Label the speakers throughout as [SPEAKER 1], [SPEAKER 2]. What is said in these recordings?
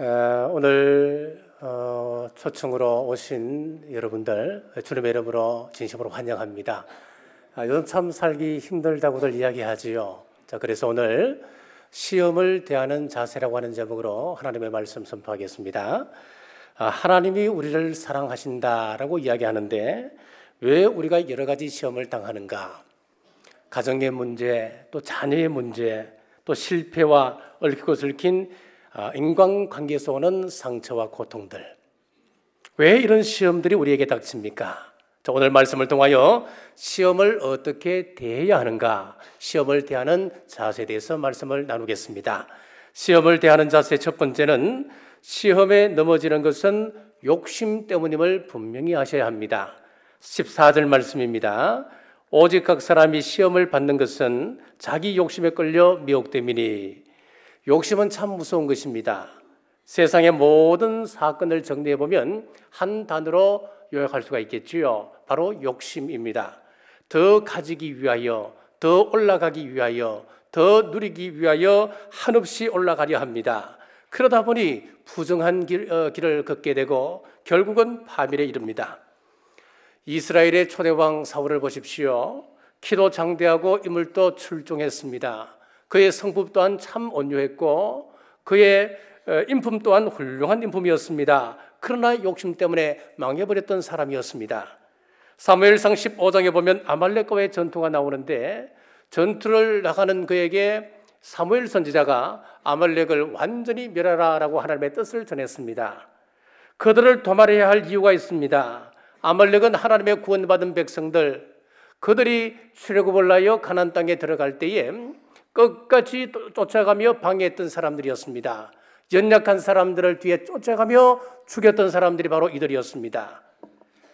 [SPEAKER 1] 오늘 초청으로 오신 여러분들 주님의 이름으로 진심으로 환영합니다. 요즘 참 살기 힘들다고들 이야기하지요. 자, 그래서 오늘 시험을 대하는 자세라고 하는 제목으로 하나님의 말씀 선포하겠습니다. 하나님이 우리를 사랑하신다라고 이야기하는데 왜 우리가 여러 가지 시험을 당하는가? 가정의 문제, 또 자녀의 문제, 또 실패와 얽히고 설킨 인간관계에서 오는 상처와 고통들, 왜 이런 시험들이 우리에게 닥칩니까? 자, 오늘 말씀을 통하여 시험을 어떻게 대해야 하는가, 시험을 대하는 자세에 대해서 말씀을 나누겠습니다. 시험을 대하는 자세 첫 번째는 시험에 넘어지는 것은 욕심 때문임을 분명히 아셔야 합니다. 14절 말씀입니다. 오직 각 사람이 시험을 받는 것은 자기 욕심에 끌려 미혹됨이니. 욕심은 참 무서운 것입니다. 세상의 모든 사건을 정리해보면 한 단어로 요약할 수가 있겠지요. 바로 욕심입니다. 더 가지기 위하여, 더 올라가기 위하여, 더 누리기 위하여 한없이 올라가려 합니다. 그러다 보니 부정한 길을 걷게 되고 결국은 파멸에 이릅니다. 이스라엘의 초대왕 사울을 보십시오. 키도 장대하고 인물도 출중했습니다. 그의 성품 또한 참 온유했고 그의 인품 또한 훌륭한 인품이었습니다. 그러나 욕심 때문에 망해버렸던 사람이었습니다. 사무엘상 15장에 보면 아말렉과의 전투가 나오는데 전투를 나가는 그에게 사무엘 선지자가 아말렉을 완전히 멸하라라고 하나님의 뜻을 전했습니다. 그들을 도말해야 할 이유가 있습니다. 아말렉은 하나님의 구원받은 백성들, 그들이 출애굽을 하여 가나안 땅에 들어갈 때에 끝까지 쫓아가며 방해했던 사람들이었습니다. 연약한 사람들을 뒤에 쫓아가며 죽였던 사람들이 바로 이들이었습니다.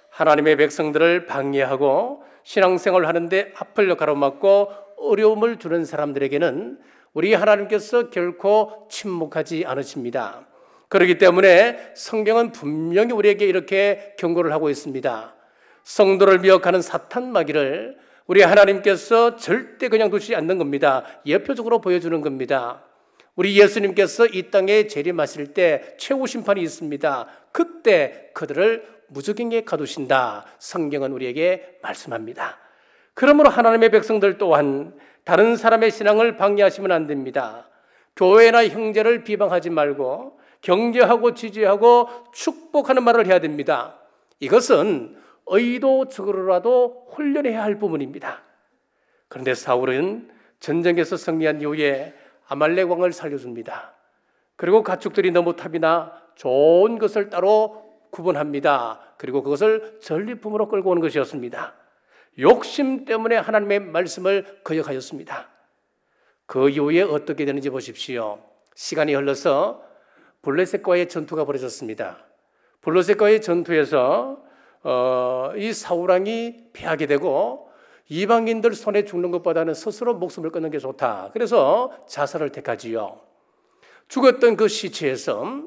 [SPEAKER 1] 하나님의 백성들을 방해하고 신앙생활을 하는데 앞을 가로막고 어려움을 주는 사람들에게는 우리 하나님께서 결코 침묵하지 않으십니다. 그렇기 때문에 성경은 분명히 우리에게 이렇게 경고를 하고 있습니다. 성도를 미혹하는 사탄 마귀를 우리 하나님께서 절대 그냥 두지 않는 겁니다. 예표적으로 보여주는 겁니다. 우리 예수님께서 이 땅에 재림하실 때 최후 심판이 있습니다. 그때 그들을 무적행에 가두신다. 성경은 우리에게 말씀합니다. 그러므로 하나님의 백성들 또한 다른 사람의 신앙을 방해하시면 안 됩니다. 교회나 형제를 비방하지 말고 격려하고 지지하고 축복하는 말을 해야 됩니다. 이것은 의도적으로라도 훈련해야 할 부분입니다. 그런데 사울은 전쟁에서 승리한 이후에 아말렉 왕을 살려줍니다. 그리고 가축들이 너무 탑이나 좋은 것을 따로 구분합니다. 그리고 그것을 전리품으로 끌고 오는 것이었습니다. 욕심 때문에 하나님의 말씀을 거역하였습니다. 그 이후에 어떻게 되는지 보십시오. 시간이 흘러서 블레셋과의 전투가 벌어졌습니다. 블레셋과의 전투에서 이 사울 왕이 패하게 되고 이방인들 손에 죽는 것보다는 스스로 목숨을 끊는 게 좋다. 그래서 자살을 택하지요. 죽었던 그 시체에서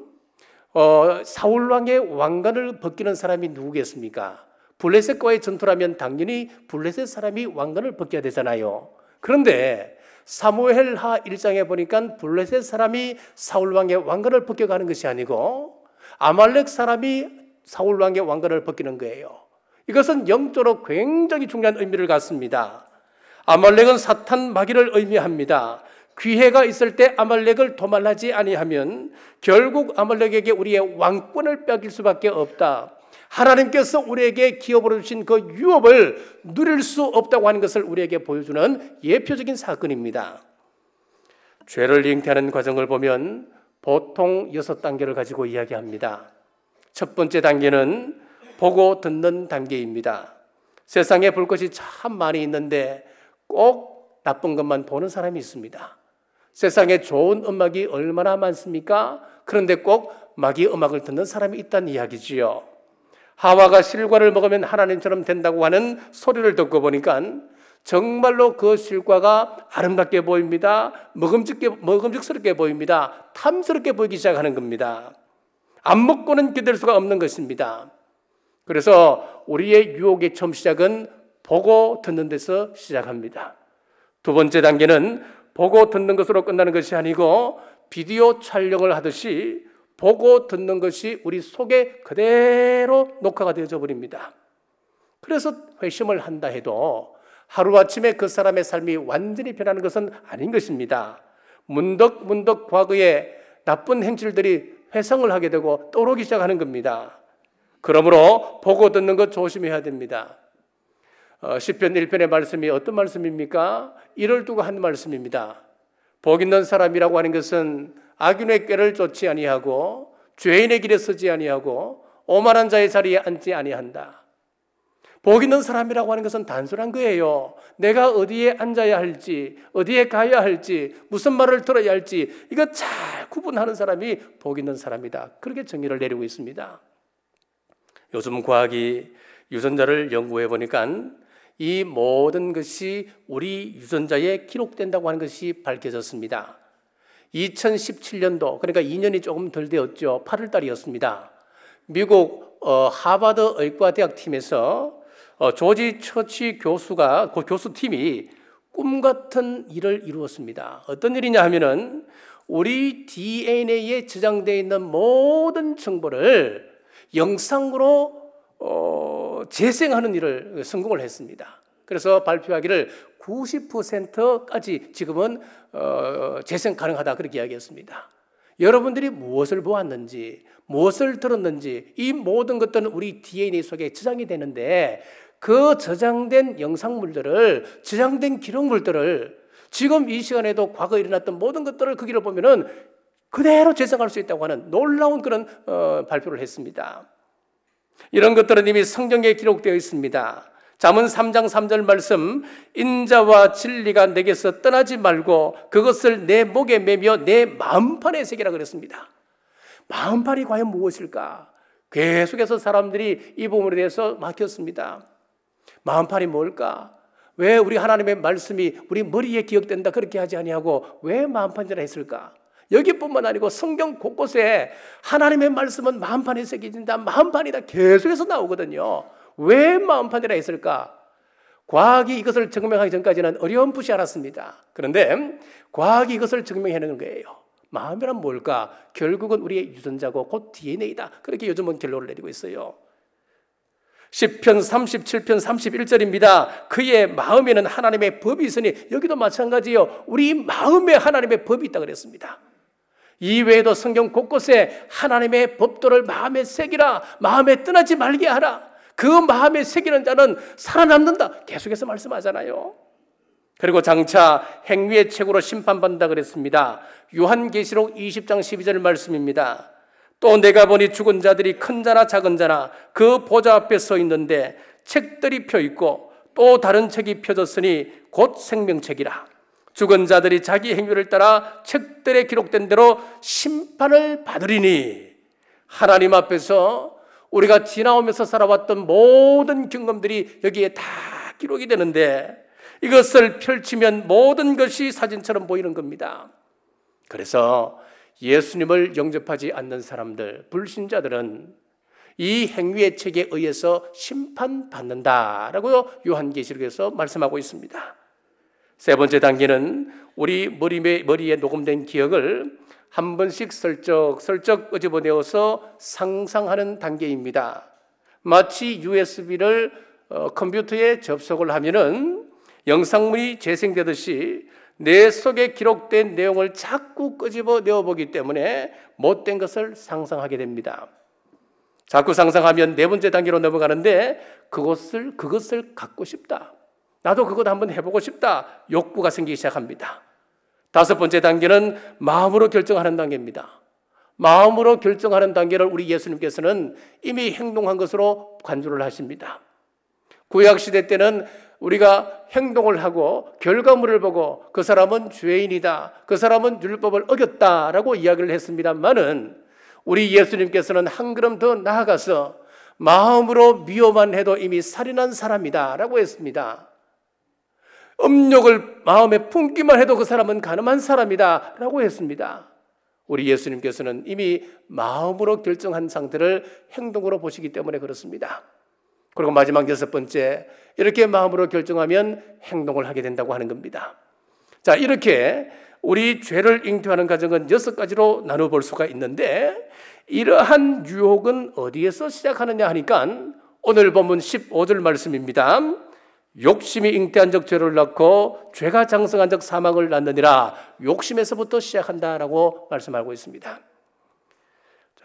[SPEAKER 1] 사울 왕의 왕관을 벗기는 사람이 누구겠습니까? 블레셋과의 전투라면 당연히 블레셋 사람이 왕관을 벗겨야 되잖아요. 그런데 사무엘하 1장에 보니까 블레셋 사람이 사울 왕의 왕관을 벗겨가는 것이 아니고 아말렉 사람이 사울 왕의 왕관을 벗기는 거예요. 이것은 영적으로 굉장히 중요한 의미를 갖습니다. 아말렉은 사탄 마귀를 의미합니다. 기회가 있을 때 아말렉을 도말하지 아니하면 결국 아말렉에게 우리의 왕권을 뺏길 수밖에 없다. 하나님께서 우리에게 기업으로 주신 그 유업을 누릴 수 없다고 하는 것을 우리에게 보여주는 예표적인 사건입니다. 죄를 잉태하는 과정을 보면 보통 6단계를 가지고 이야기합니다. 첫 번째 단계는 보고 듣는 단계입니다. 세상에 볼 것이 참 많이 있는데 꼭 나쁜 것만 보는 사람이 있습니다. 세상에 좋은 음악이 얼마나 많습니까? 그런데 꼭 마귀 음악을 듣는 사람이 있다는 이야기지요. 하와가 실과를 먹으면 하나님처럼 된다고 하는 소리를 듣고 보니까 정말로 그 실과가 아름답게 보입니다. 먹음직스럽게 보입니다. 탐스럽게 보이기 시작하는 겁니다. 안 먹고는 견딜 수가 없는 것입니다. 그래서 우리의 유혹의 처음 시작은 보고 듣는 데서 시작합니다. 두 번째 단계는 보고 듣는 것으로 끝나는 것이 아니고 비디오 촬영을 하듯이 보고 듣는 것이 우리 속에 그대로 녹화가 되어져 버립니다. 그래서 회심을 한다 해도 하루아침에 그 사람의 삶이 완전히 변하는 것은 아닌 것입니다. 문득문득 과거의 나쁜 행실들이 회상을 하게 되고 떠오르기 시작하는 겁니다. 그러므로 보고 듣는 것 조심해야 됩니다. 시편 1편의 말씀이 어떤 말씀입니까? 이를 두고 한 말씀입니다. 복 있는 사람이라고 하는 것은 악인의 꾀를 쫓지 아니하고 죄인의 길에 서지 아니하고 오만한 자의 자리에 앉지 아니한다. 복 있는 사람이라고 하는 것은 단순한 거예요. 내가 어디에 앉아야 할지, 어디에 가야 할지, 무슨 말을 들어야 할지 이거 잘 구분하는 사람이 복 있는 사람이다. 그렇게 정의를 내리고 있습니다. 요즘 과학이 유전자를 연구해 보니까 이 모든 것이 우리 유전자에 기록된다고 하는 것이 밝혀졌습니다. 2017년도, 그러니까 2년이 조금 덜 되었죠. 8월 달이었습니다. 미국 하버드 의과대학 팀에서 조지 처치 교수가, 그 교수팀이 꿈 같은 일을 이루었습니다. 어떤 일이냐 하면은 우리 DNA에 저장되어 있는 모든 정보를 영상으로 재생하는 일을 성공을 했습니다. 그래서 발표하기를 90%까지 지금은 재생 가능하다 그렇게 이야기했습니다. 여러분들이 무엇을 보았는지, 무엇을 들었는지 이 모든 것들은 우리 DNA 속에 저장이 되는데 그 저장된 영상물들을, 저장된 기록물들을 지금 이 시간에도 과거에 일어났던 모든 것들을 거기를 보면은 그대로 재생할 수 있다고 하는 놀라운 그런 발표를 했습니다. 이런 것들은 이미 성경에 기록되어 있습니다. 잠언 3장 3절 말씀, 인자와 진리가 내게서 떠나지 말고 그것을 내 목에 매며 내 마음판에 새기라 그랬습니다. 마음판이 과연 무엇일까? 계속해서 사람들이 이 부분에 대해서 막혔습니다. 마음판이 뭘까? 왜 우리 하나님의 말씀이 우리 머리에 기억된다 그렇게 하지 아니하고 왜 마음판이라 했을까? 여기뿐만 아니고 성경 곳곳에 하나님의 말씀은 마음판에 새겨진다, 마음판이다 계속해서 나오거든요. 왜 마음판이라 했을까? 과학이 이것을 증명하기 전까지는 어렴풋이 알았습니다. 그런데 과학이 이것을 증명해내는 거예요. 마음이란 뭘까? 결국은 우리의 유전자고 곧 DNA다. 그렇게 요즘은 결론을 내리고 있어요. 시편 37편 31절입니다. 그의 마음에는 하나님의 법이 있으니, 여기도 마찬가지예요. 우리 마음에 하나님의 법이 있다 그랬습니다. 이외에도 성경 곳곳에 하나님의 법도를 마음에 새기라, 마음에 떠나지 말게 하라, 그 마음에 새기는 자는 살아남는다 계속해서 말씀하잖아요. 그리고 장차 행위의 책으로 심판받는다 그랬습니다. 요한계시록 20장 12절 말씀입니다. 또 내가 보니 죽은 자들이 큰 자나 작은 자나 그 보좌 앞에 서 있는데 책들이 펴 있고 또 다른 책이 펴졌으니 곧 생명책이라. 죽은 자들이 자기 행위를 따라 책들에 기록된 대로 심판을 받으리니. 하나님 앞에서 우리가 지나오면서 살아왔던 모든 경험들이 여기에 다 기록이 되는데 이것을 펼치면 모든 것이 사진처럼 보이는 겁니다. 그래서 예수님을 영접하지 않는 사람들, 불신자들은 이 행위의 책에 의해서 심판받는다라고 요한계시록에서 말씀하고 있습니다. 세 번째 단계는 우리 머리에 녹음된 기억을 한 번씩 슬쩍 끄집어내어서 상상하는 단계입니다. 마치 USB를 컴퓨터에 접속을 하면은 영상물이 재생되듯이 내 속에 기록된 내용을 자꾸 끄집어내어 보기 때문에 못된 것을 상상하게 됩니다. 자꾸 상상하면 네 번째 단계로 넘어가는데 그것을 갖고 싶다. 나도 그것 한번 해보고 싶다. 욕구가 생기기 시작합니다. 다섯 번째 단계는 마음으로 결정하는 단계입니다. 마음으로 결정하는 단계를 우리 예수님께서는 이미 행동한 것으로 간주를 하십니다. 구약시대 때는 우리가 행동을 하고 결과물을 보고 그 사람은 죄인이다, 그 사람은 율법을 어겼다라고 이야기를 했습니다만은 우리 예수님께서는 한 걸음 더 나아가서 마음으로 미워만 해도 이미 살인한 사람이다라고 했습니다. 음욕을 마음에 품기만 해도 그 사람은 가늠한 사람이다라고 했습니다. 우리 예수님께서는 이미 마음으로 결정한 상태를 행동으로 보시기 때문에 그렇습니다. 그리고 마지막 여섯 번째, 이렇게 마음으로 결정하면 행동을 하게 된다고 하는 겁니다. 자, 이렇게 우리 죄를 잉태하는 과정은 6가지로 나눠볼 수가 있는데, 이러한 유혹은 어디에서 시작하느냐 하니까 오늘 본문 15절 말씀입니다. 욕심이 잉태한 적 죄를 낳고 죄가 장성한 적 사망을 낳느니라. 욕심에서부터 시작한다라고 말씀하고 있습니다.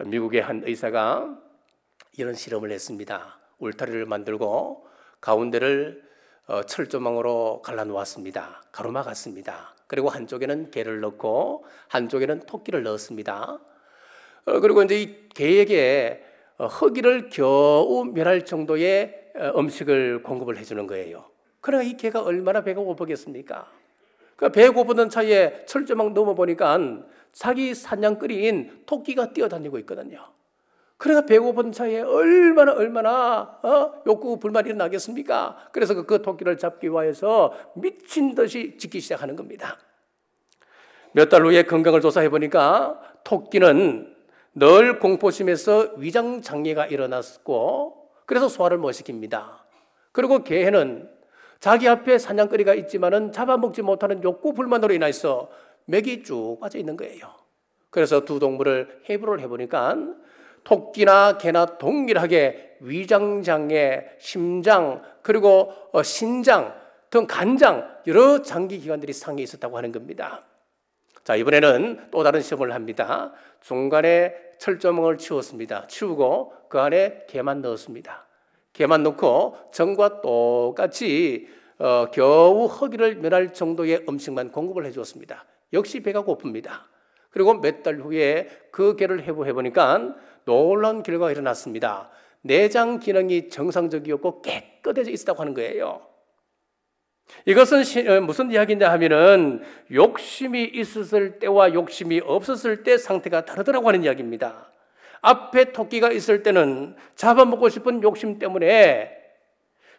[SPEAKER 1] 미국의 한 의사가 이런 실험을 했습니다. 울타리를 만들고 가운데를 철조망으로 갈라놓았습니다. 가로막았습니다. 그리고 한쪽에는 개를 넣고 한쪽에는 토끼를 넣었습니다. 그리고 이제 이 개에게 허기를 겨우 멸할 정도의 음식을 공급을 해주는 거예요. 그러니까 이 개가 얼마나 배가 고프겠습니까? 그 배 고프던 차에 철조망 넘어보니까 자기 사냥거리인 토끼가 뛰어다니고 있거든요. 그러니까 배고픈 차에 얼마나 욕구 불만이 일어나겠습니까? 그래서 그 토끼를 잡기 위해서 미친 듯이 짖기 시작하는 겁니다. 몇 달 후에 건강을 조사해 보니까 토끼는 늘 공포심에서 위장 장애가 일어났고, 그래서 소화를 못 시킵니다. 그리고 개는 자기 앞에 사냥거리가 있지만은 잡아먹지 못하는 욕구 불만으로 인해서 맥이 쭉 빠져 있는 거예요. 그래서 두 동물을 해부를 해보니까 토끼나 개나 동일하게 위장장애, 심장, 그리고 신장 등 간장 여러 장기 기관들이 상해 있었다고 하는 겁니다. 자, 이번에는 또 다른 시험을 합니다. 중간에 철조망을 치웠습니다. 치우고 그 안에 개만 넣었습니다. 개만 넣고 전과 똑같이 겨우 허기를 면할 정도의 음식만 공급을 해주었습니다. 역시 배가 고픕니다. 그리고 몇 달 후에 그 개를 해보니까 놀라운 결과가 일어났습니다. 내장 기능이 정상적이었고 깨끗해져 있었다고 하는 거예요. 이것은 무슨 이야기냐 하면은 욕심이 있었을 때와 욕심이 없었을 때 상태가 다르더라고 하는 이야기입니다. 앞에 토끼가 있을 때는 잡아먹고 싶은 욕심 때문에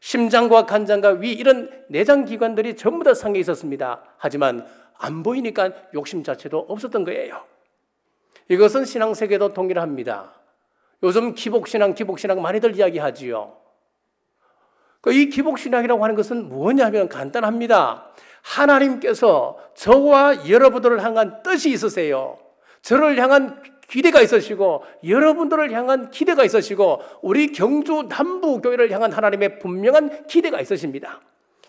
[SPEAKER 1] 심장과 간장과 위 이런 내장 기관들이 전부 다 상해 있었습니다. 하지만 안 보이니까 욕심 자체도 없었던 거예요. 이것은 신앙세계도 동일합니다. 요즘 기복신앙 많이들 이야기하지요. 이 기복신앙이라고 하는 것은 뭐냐 하면 간단합니다. 하나님께서 저와 여러분들을 향한 뜻이 있으세요. 저를 향한 기대가 있으시고 여러분들을 향한 기대가 있으시고 우리 경주 남부교회를 향한 하나님의 분명한 기대가 있으십니다.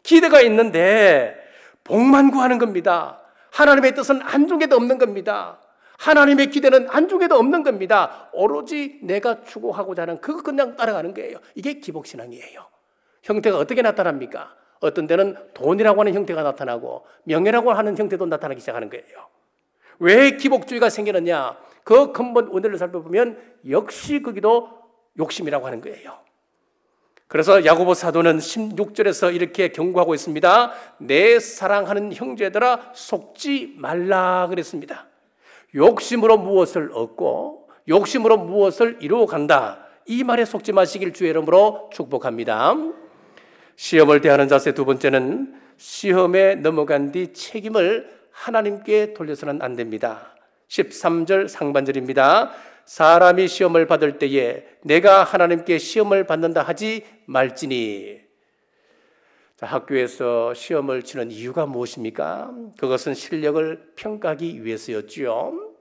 [SPEAKER 1] 기대가 있는데 복만 구하는 겁니다. 하나님의 뜻은 안중에도 없는 겁니다. 하나님의 기대는 안중에도 없는 겁니다. 오로지 내가 추구하고자 하는 그거 그냥 따라가는 거예요. 이게 기복신앙이에요. 형태가 어떻게 나타납니까? 어떤 데는 돈이라고 하는 형태가 나타나고 명예라고 하는 형태도 나타나기 시작하는 거예요. 왜 기복주의가 생기느냐? 그 근본 원인을 살펴보면 역시 거기도 욕심이라고 하는 거예요. 그래서 야고보 사도는 16절에서 이렇게 경고하고 있습니다. 내 사랑하는 형제들아 속지 말라 그랬습니다. 욕심으로 무엇을 얻고 욕심으로 무엇을 이루어간다. 이 말에 속지 마시길 주의 이름으로 축복합니다. 시험을 대하는 자세 두 번째는 시험에 넘어간 뒤 책임을 하나님께 돌려서는 안 됩니다. 13절 상반절입니다. 사람이 시험을 받을 때에 내가 하나님께 시험을 받는다 하지 말지니. 자, 학교에서 시험을 치는 이유가 무엇입니까? 그것은 실력을 평가하기 위해서였지요.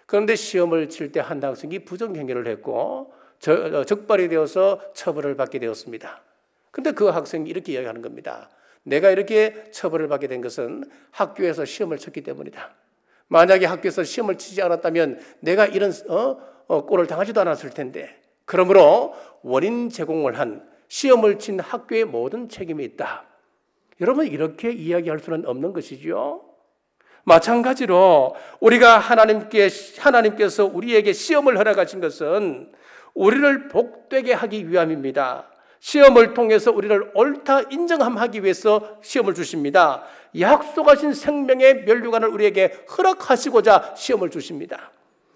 [SPEAKER 1] 그런데 시험을 칠 때 한 학생이 부정행위를 했고 적발이 되어서 처벌을 받게 되었습니다. 그런데 그 학생이 이렇게 이야기하는 겁니다. 내가 이렇게 처벌을 받게 된 것은 학교에서 시험을 쳤기 때문이다. 만약에 학교에서 시험을 치지 않았다면 내가 이런 꼴을 당하지도 않았을 텐데, 그러므로 원인 제공을 한 시험을 친 학교의 모든 책임이 있다. 여러분, 이렇게 이야기할 수는 없는 것이죠. 마찬가지로 우리가 하나님께서 우리에게 시험을 허락하신 것은 우리를 복되게 하기 위함입니다. 시험을 통해서 우리를 옳다 인정하기 위해서 시험을 주십니다. 약속하신 생명의 면류관을 우리에게 허락하시고자 시험을 주십니다.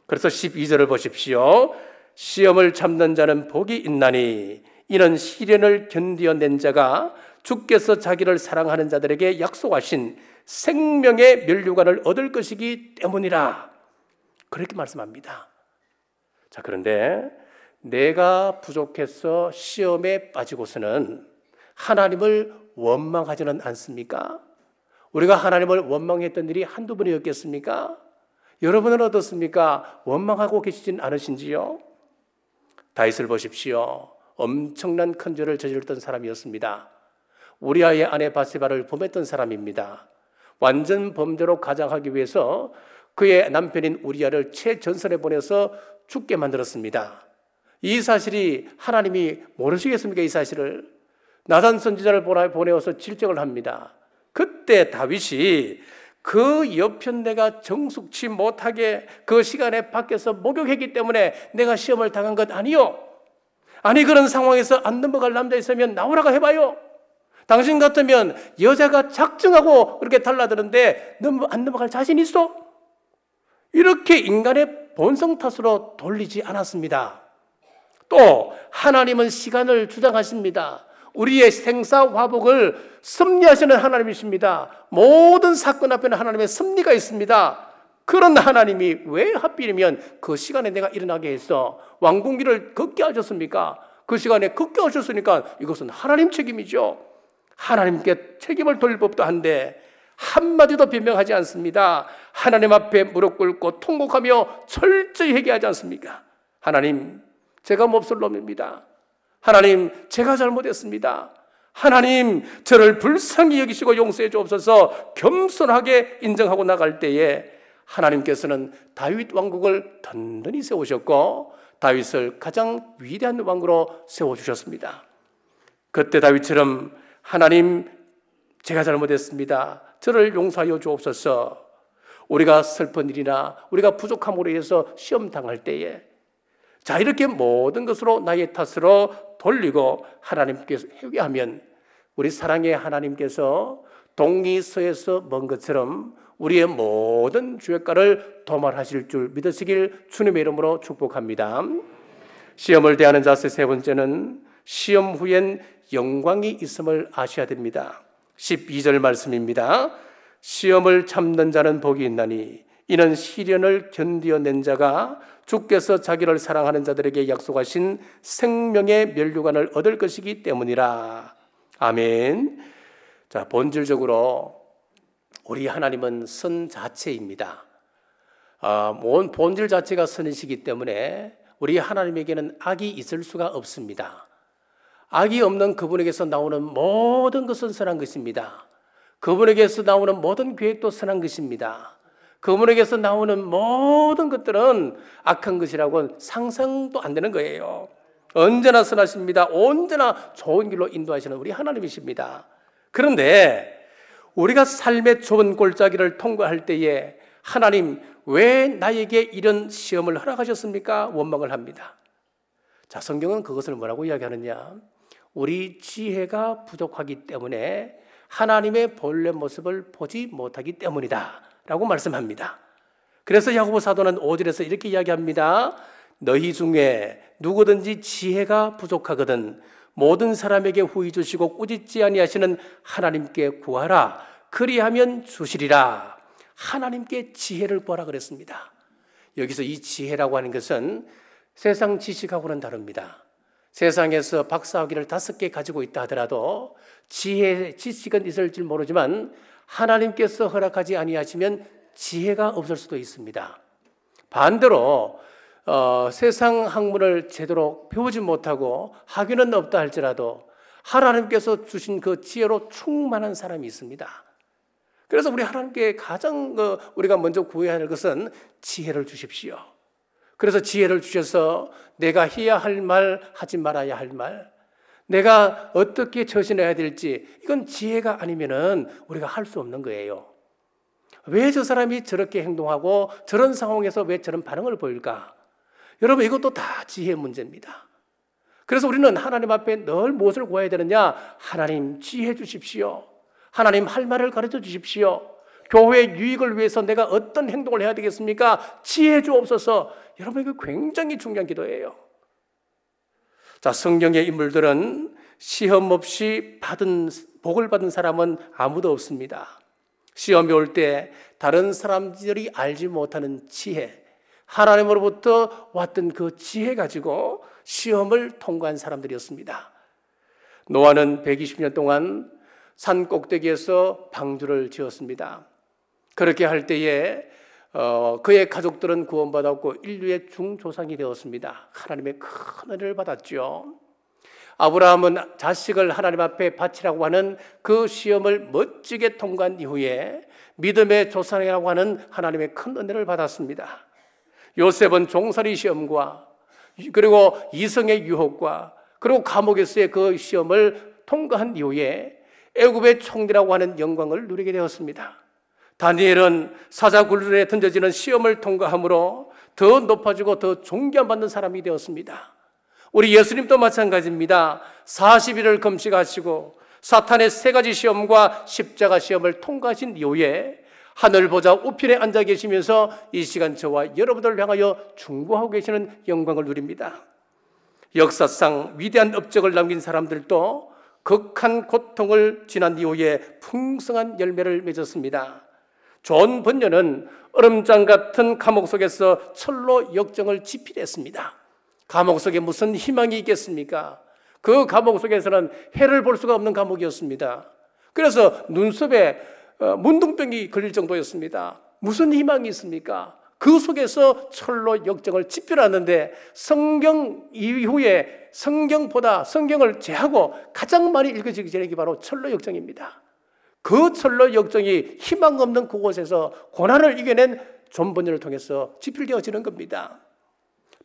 [SPEAKER 1] 그래서 12절을 보십시오. 시험을 참는 자는 복이 있나니 이는 시련을 견디어낸 자가 주께서 자기를 사랑하는 자들에게 약속하신 생명의 면류관을 얻을 것이기 때문이라. 그렇게 말씀합니다. 자, 그런데 내가 부족해서 시험에 빠지고서는 하나님을 원망하지는 않습니까? 우리가 하나님을 원망했던 일이 한두 번이었겠습니까? 여러분은 어떻습니까? 원망하고 계시진 않으신지요? 다윗을 보십시오. 엄청난 큰 죄를 저질렀던 사람이었습니다. 우리아의 아내 바세바를 범했던 사람입니다. 완전 범죄로 가장하기 위해서 그의 남편인 우리아를 최전선에 보내서 죽게 만들었습니다. 이 사실이 하나님이 모르시겠습니까? 이 사실을. 나단 선지자를 보내어서 질책을 합니다. 그때 다윗이 그 여편네가 정숙치 못하게 그 시간에 밖에서 목욕했기 때문에 내가 시험을 당한 것 아니요. 아니 그런 상황에서 안 넘어갈 남자 있으면 나오라고 해봐요. 당신 같으면 여자가 작정하고 그렇게 달라드는데 안 넘어갈 자신 있어? 이렇게 인간의 본성 탓으로 돌리지 않았습니다. 또 하나님은 시간을 주장하십니다. 우리의 생사화복을 섭리하시는 하나님이십니다. 모든 사건 앞에는 하나님의 섭리가 있습니다. 그런 하나님이 왜 하필이면 그 시간에 내가 일어나게 해서 왕궁기를 걷게 하셨습니까? 그 시간에 걷게 하셨으니까 이것은 하나님 책임이죠. 하나님께 책임을 돌릴 법도 한데 한마디도 변명하지 않습니다. 하나님 앞에 무릎 꿇고 통곡하며 철저히 회개하지 않습니까? 하나님, 제가 몹쓸 놈입니다. 하나님, 제가 잘못했습니다. 하나님, 저를 불쌍히 여기시고 용서해 주옵소서. 겸손하게 인정하고 나갈 때에 하나님께서는 다윗 왕국을 든든히 세우셨고 다윗을 가장 위대한 왕으로 세워주셨습니다. 그때 다윗처럼 하나님, 제가 잘못했습니다. 저를 용서하여 주옵소서. 우리가 슬픈 일이나 우리가 부족함으로 인해서 시험 당할 때에 자, 이렇게 모든 것으로 나의 탓으로 돌리고 하나님께서 회개하면 우리 사랑의 하나님께서 동리서에서 먼 것처럼 우리의 모든 죄가를 도말하실 줄 믿으시길 주님의 이름으로 축복합니다. 시험을 대하는 자세 세 번째는 시험 후엔 영광이 있음을 아셔야 됩니다. 12절 말씀입니다. 시험을 참는 자는 복이 있나니 이는 시련을 견디어낸 자가 주께서 자기를 사랑하는 자들에게 약속하신 생명의 면류관을 얻을 것이기 때문이라. 아멘. 자, 본질적으로 우리 하나님은 선 자체입니다. 본질 자체가 선이시기 때문에 우리 하나님에게는 악이 있을 수가 없습니다. 악이 없는 그분에게서 나오는 모든 것은 선한 것입니다. 그분에게서 나오는 모든 계획도 선한 것입니다. 그분에게서 나오는 모든 것들은 악한 것이라고는 상상도 안 되는 거예요. 언제나 선하십니다. 언제나 좋은 길로 인도하시는 우리 하나님이십니다. 그런데 우리가 삶의 좁은 골짜기를 통과할 때에 하나님, 왜 나에게 이런 시험을 허락하셨습니까? 원망을 합니다. 자, 성경은 그것을 뭐라고 이야기하느냐? 우리 지혜가 부족하기 때문에 하나님의 본래 모습을 보지 못하기 때문이다 라고 말씀합니다. 그래서 야고보 사도는 5절에서 이렇게 이야기합니다. 너희 중에 누구든지 지혜가 부족하거든 모든 사람에게 후히 주시고 꾸짖지 아니하시는 하나님께 구하라. 그리하면 주시리라. 하나님께 지혜를 구하라 그랬습니다. 여기서 이 지혜라고 하는 것은 세상 지식하고는 다릅니다. 세상에서 박사학위를 5개 가지고 있다 하더라도 지식은 있을지 모르지만 하나님께서 허락하지 아니하시면 지혜가 없을 수도 있습니다. 반대로 세상 학문을 제대로 배우지 못하고 학위는 없다 할지라도 하나님께서 주신 그 지혜로 충만한 사람이 있습니다. 그래서 우리 하나님께 가장 우리가 먼저 구해야 할 것은 지혜를 주십시오. 그래서 지혜를 주셔서 내가 해야 할 말, 하지 말아야 할 말, 내가 어떻게 처신해야 될지, 이건 지혜가 아니면은 우리가 할 수 없는 거예요. 왜 저 사람이 저렇게 행동하고 저런 상황에서 왜 저런 반응을 보일까? 여러분, 이것도 다 지혜의 문제입니다. 그래서 우리는 하나님 앞에 늘 무엇을 구해야 되느냐? 하나님 지혜 주십시오. 하나님 할 말을 가르쳐 주십시오. 교회의 유익을 위해서 내가 어떤 행동을 해야 되겠습니까? 지혜 주옵소서. 여러분, 이거 굉장히 중요한 기도예요. 자, 성경의 인물들은 시험 없이 복을 받은 사람은 아무도 없습니다. 시험이 올 때 다른 사람들이 알지 못하는 지혜, 하나님으로부터 왔던 그 지혜 가지고 시험을 통과한 사람들이었습니다. 노아는 120년 동안 산 꼭대기에서 방주를 지었습니다. 그렇게 할 때에 그의 가족들은 구원받았고 인류의 중조상이 되었습니다. 하나님의 큰 은혜를 받았죠. 아브라함은 자식을 하나님 앞에 바치라고 하는 그 시험을 멋지게 통과한 이후에 믿음의 조상이라고 하는 하나님의 큰 은혜를 받았습니다. 요셉은 종살이 시험과 그리고 이성의 유혹과 그리고 감옥에서의 그 시험을 통과한 이후에 애굽의 총리라고 하는 영광을 누리게 되었습니다. 다니엘은 사자굴에 던져지는 시험을 통과함으로 더 높아지고 더 존경받는 사람이 되었습니다. 우리 예수님도 마찬가지입니다. 40일을 금식하시고 사탄의 3가지 시험과 십자가 시험을 통과하신 이후에 하늘 보좌 우편에 앉아 계시면서 이 시간 저와 여러분들을 향하여 중보하고 계시는 영광을 누립니다. 역사상 위대한 업적을 남긴 사람들도 극한 고통을 지난 이후에 풍성한 열매를 맺었습니다. 존 번연은 얼음장 같은 감옥 속에서 철로 역정을 집필했습니다. 감옥 속에 무슨 희망이 있겠습니까? 그 감옥 속에서는 해를 볼 수가 없는 감옥이었습니다. 그래서 눈썹에 문둥병이 걸릴 정도였습니다. 무슨 희망이 있습니까? 그 속에서 철로 역정을 집필하는데 성경 이후에 성경을 제하고 가장 많이 읽어지기 전에 바로 철로 역정입니다. 그 철로 역정이 희망 없는 그곳에서 고난을 이겨낸 존 번연을 통해서 집필되어지는 겁니다.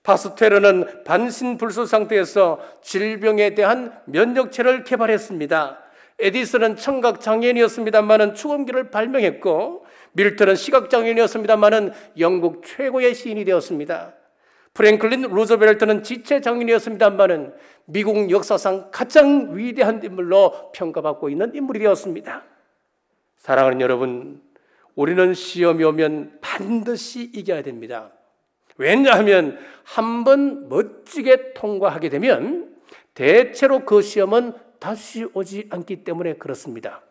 [SPEAKER 1] 파스텔르는 반신불수 상태에서 질병에 대한 면역체를 개발했습니다. 에디슨은 청각장애인이었습니다마는 축음기를 발명했고, 밀턴은 시각장애인이었습니다마는 영국 최고의 시인이 되었습니다. 프랭클린 루즈벨트는 지체장애인이었습니다마는 미국 역사상 가장 위대한 인물로 평가받고 있는 인물이 되었습니다. 사랑하는 여러분, 우리는 시험이 오면 반드시 이겨야 됩니다. 왜냐하면 한 번 멋지게 통과하게 되면 대체로 그 시험은 다시 오지 않기 때문에 그렇습니다.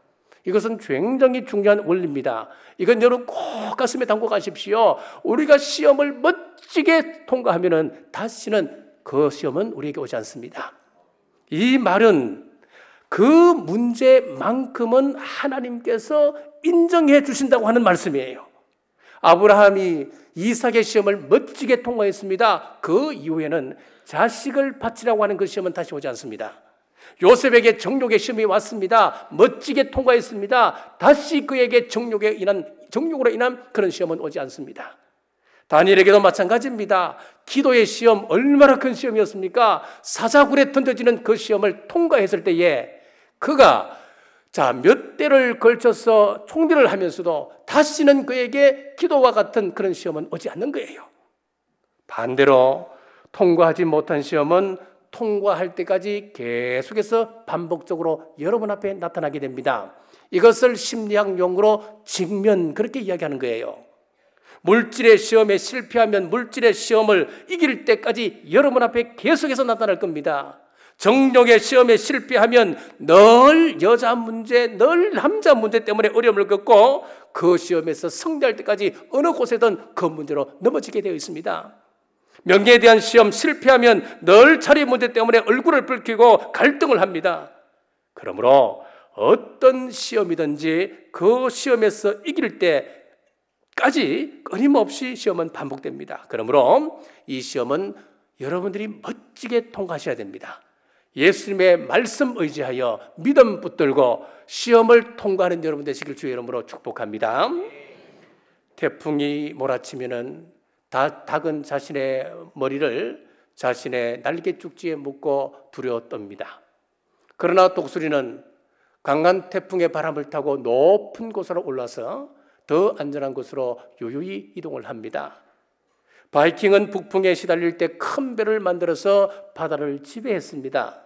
[SPEAKER 1] 이것은 굉장히 중요한 원리입니다. 이건 여러분 꼭 가슴에 담고 가십시오. 우리가 시험을 멋지게 통과하면 다시는 그 시험은 우리에게 오지 않습니다. 이 말은 그 문제만큼은 하나님께서 인정해 주신다고 하는 말씀이에요. 아브라함이 이삭의 시험을 멋지게 통과했습니다. 그 이후에는 자식을 바치라고 하는 그 시험은 다시 오지 않습니다. 요셉에게 정욕의 시험이 왔습니다. 멋지게 통과했습니다. 다시 그에게 정욕으로 인한 그런 시험은 오지 않습니다. 다니엘에게도 마찬가지입니다. 기도의 시험 얼마나 큰 시험이었습니까? 사자굴에 던져지는 그 시험을 통과했을 때에 그가 몇 대를 걸쳐서 총대를 하면서도 다시는 그에게 기도와 같은 그런 시험은 오지 않는 거예요. 반대로 통과하지 못한 시험은 통과할 때까지 계속해서 반복적으로 여러분 앞에 나타나게 됩니다. 이것을 심리학 용어로 직면, 그렇게 이야기하는 거예요. 물질의 시험에 실패하면 물질의 시험을 이길 때까지 여러분 앞에 계속해서 나타날 겁니다. 정욕의 시험에 실패하면 늘 여자 문제, 늘 남자 문제 때문에 어려움을 겪고 그 시험에서 승리할 때까지 어느 곳에든 그 문제로 넘어지게 되어 있습니다. 명예에 대한 시험 실패하면 늘 자리 문제 때문에 얼굴을 붉히고 갈등을 합니다. 그러므로 어떤 시험이든지 그 시험에서 이길 때까지 끊임없이 시험은 반복됩니다. 그러므로 이 시험은 여러분들이 멋지게 통과하셔야 됩니다. 예수님의 말씀 의지하여 믿음 붙들고 시험을 통과하는 여러분 되시길 주의 이름으로 축복합니다. 태풍이 몰아치면은 닭은 자신의 머리를 자신의 날개 쭉지에 묶고 두려워 떱니다. 그러나 독수리는 강한 태풍의 바람을 타고 높은 곳으로 올라서 더 안전한 곳으로 유유히 이동을 합니다. 바이킹은 북풍에 시달릴 때 큰 배를 만들어서 바다를 지배했습니다.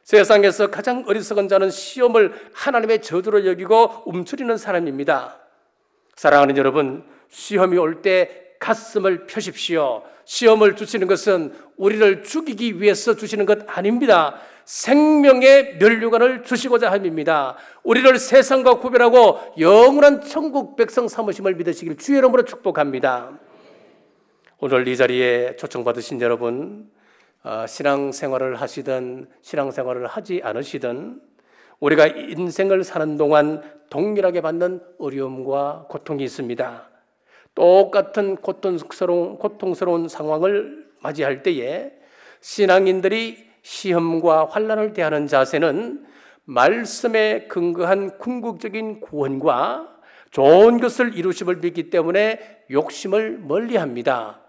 [SPEAKER 1] 세상에서 가장 어리석은 자는 시험을 하나님의 저주로 여기고 움츠리는 사람입니다. 사랑하는 여러분, 시험이 올 때 가슴을 펴십시오. 시험을 주시는 것은 우리를 죽이기 위해서 주시는 것 아닙니다. 생명의 면류관을 주시고자 함입니다. 우리를 세상과 구별하고 영원한 천국 백성 삼으심을 믿으시길 주의 이름으로 축복합니다. 오늘 이 자리에 초청받으신 여러분, 신앙생활을 하시든 신앙생활을 하지 않으시든 우리가 인생을 사는 동안 동일하게 받는 어려움과 고통이 있습니다. 똑같은 고통스러운 상황을 맞이할 때에 신앙인들이 시험과 환난을 대하는 자세는 말씀에 근거한 궁극적인 구원과 좋은 것을 이루심을 믿기 때문에 욕심을 멀리합니다.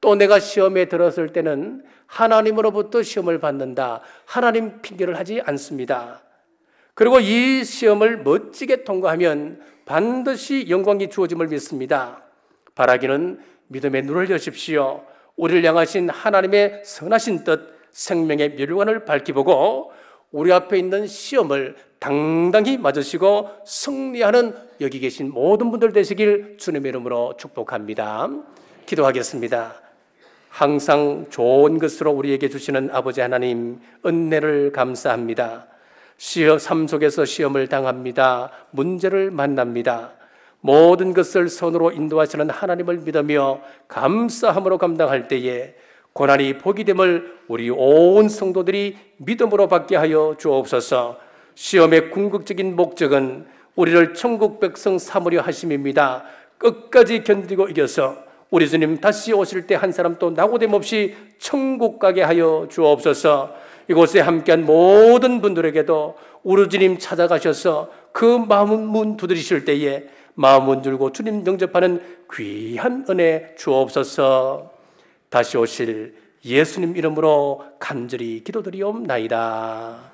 [SPEAKER 1] 또 내가 시험에 들었을 때는 하나님으로부터 시험을 받는다, 하나님 핑계를 하지 않습니다. 그리고 이 시험을 멋지게 통과하면 반드시 영광이 주어짐을 믿습니다. 바라기는 믿음의 눈을 여십시오. 우리를 향하신 하나님의 선하신 뜻, 생명의 멸류관을 밝히 보고 우리 앞에 있는 시험을 당당히 맞으시고 승리하는 여기 계신 모든 분들 되시길 주님의 이름으로 축복합니다. 기도하겠습니다. 항상 좋은 것으로 우리에게 주시는 아버지 하나님, 은혜를 감사합니다. 삶 속에서 시험을 당합니다. 문제를 만납니다. 모든 것을 선으로 인도하시는 하나님을 믿으며 감사함으로 감당할 때에 고난이 복이 됨을 우리 온 성도들이 믿음으로 받게 하여 주옵소서. 시험의 궁극적인 목적은 우리를 천국 백성 삼으려 하심입니다. 끝까지 견디고 이겨서 우리 주님 다시 오실 때 한 사람도 낙오됨 없이 천국 가게 하여 주옵소서. 이곳에 함께한 모든 분들에게도 우리 주님 찾아가셔서 그 마음 문 두드리실 때에 마음 문 열고 주님 영접하는 귀한 은혜 주옵소서. 다시 오실 예수님 이름으로 간절히 기도드리옵나이다.